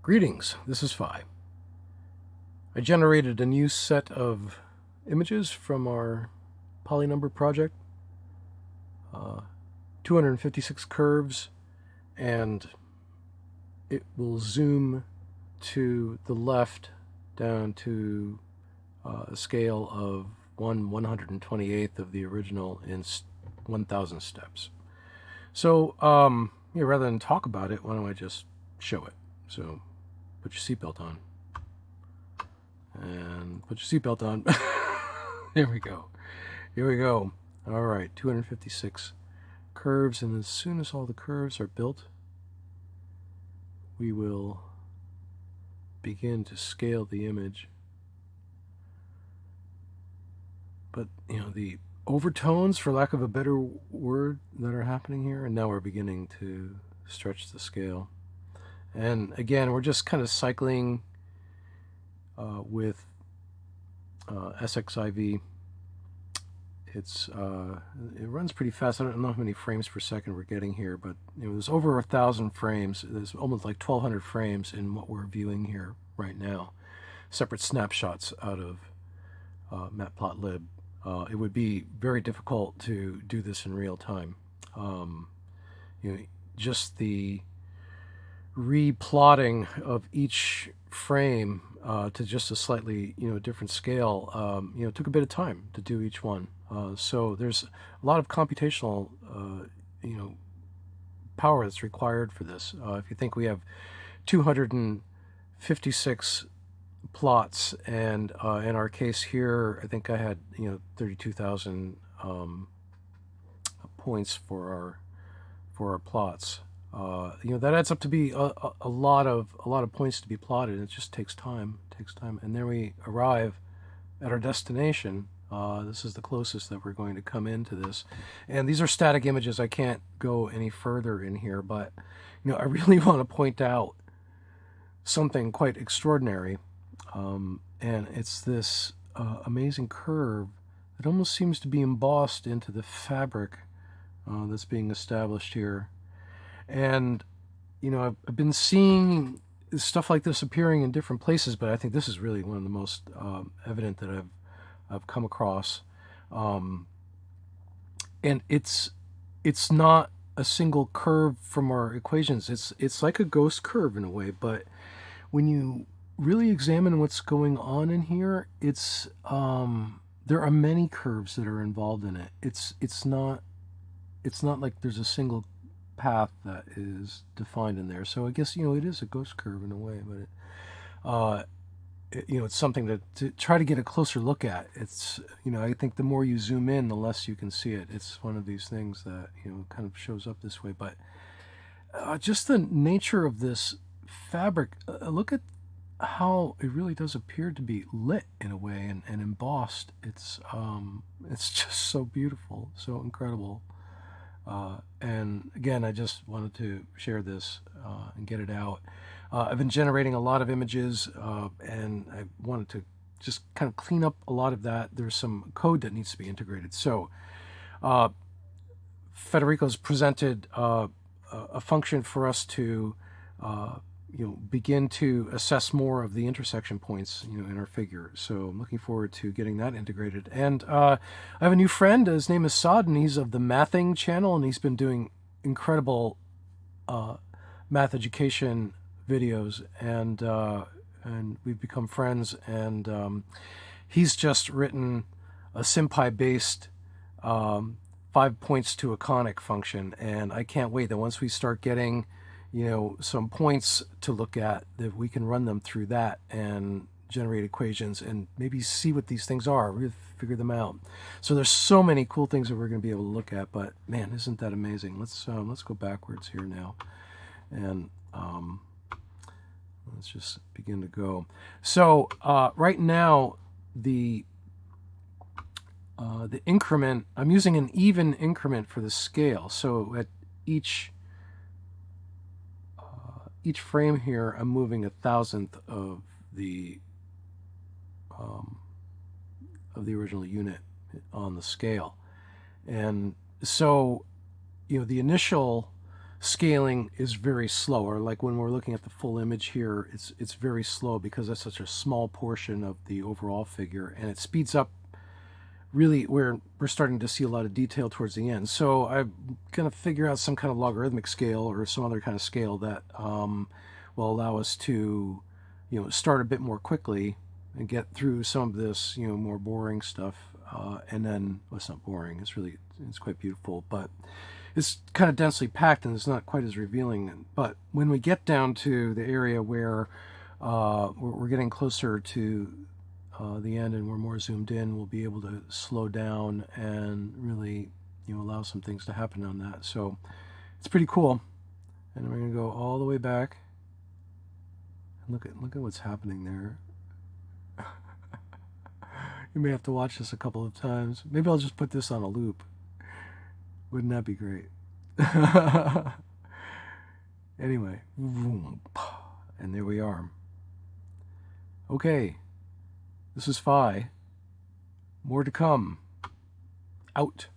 Greetings, this is Phi. I generated a new set of images from our polynumber project. 256 curves, and it will zoom to the left down to a scale of 1/128th of the original in 1,000 steps. So rather than talk about it, why don't I just show it? So put your seatbelt on. And put your seatbelt on. Here we go. Here we go. All right, 256 curves, and as soon as all the curves are built, we will begin to scale the image. But, the overtones, for lack of a better word, that are happening here, and now we're beginning to stretch the scale. And again, we're just kind of cycling with SXIV. It runs pretty fast. I don't know how many frames per second we're getting here, but there's over 1,000 frames. There's almost like 1,200 frames in what we're viewing here right now. Separate snapshots out of Matplotlib. It would be very difficult to do this in real time. Just the replotting of each frame to just a slightly different scale took a bit of time to do each one. So there's a lot of computational power that's required for this. If you think we have 256 plots, and in our case here, I think I had 32,000 points for our plots. That adds up to be a lot of points to be plotted. It just takes time. And then we arrive at our destination. This is the closest that we're going to come into this. And these are static images. I can't go any further in here, but I really want to point out something quite extraordinary. And it's this amazing curve that almost seems to be embossed into the fabric that's being established here. And I've been seeing stuff like this appearing in different places, but I think this is really one of the most evident that I've come across. And it's not a single curve from our equations. It's like a ghost curve in a way, but when you really examine what's going on in here, it's there are many curves that are involved in it. It's not like there's a single path that is defined in there. So I guess it is a ghost curve in a way, but it's something to try to get a closer look at. It's I think the more you zoom in, the less you can see it. It's one of these things that kind of shows up this way. But just the nature of this fabric. Look at how it really does appear to be lit in a way and embossed. It's just so beautiful, so incredible. And again, I just wanted to share this and get it out. I've been generating a lot of images, and I wanted to just kind of clean up a lot of that. There's some code that needs to be integrated. So Federico's presented a function for us to begin to assess more of the intersection points in our figure. So I'm looking forward to getting that integrated. And I have a new friend. His name is Saad, and he's of the Mathing channel, and he's been doing incredible math education videos, and we've become friends. And he's just written a SymPy based 5 points to a conic function, and I can't wait that once we start getting some points to look at, that we can run them through that and generate equations and maybe see what these things are, really figure them out. So there's so many cool things that we're going to be able to look at, but man, isn't that amazing? Let's go backwards here now, and let's just begin to go. So right now, the increment, I'm using an even increment for the scale. So at each frame here, I'm moving 1,000th of the original unit on the scale. And so the initial scaling is very slow, or like when we're looking at the full image here, it's very slow because that's such a small portion of the overall figure, and it speeds up really where we're starting to see a lot of detail towards the end. So I'm going to figure out some kind of logarithmic scale or some other kind of scale that will allow us to, start a bit more quickly and get through some of this, more boring stuff. And then, well, it's not boring. It's quite beautiful, but it's kind of densely packed and it's not quite as revealing. But when we get down to the area where we're getting closer to the end and we're more zoomed in, we'll be able to slow down and really, allow some things to happen on that. So it's pretty cool. And we're going to go all the way back and look at what's happening there. You may have to watch this a couple of times. Maybe I'll just put this on a loop. Wouldn't that be great? Anyway, and there we are. Okay, this is Phi. More to come. Out.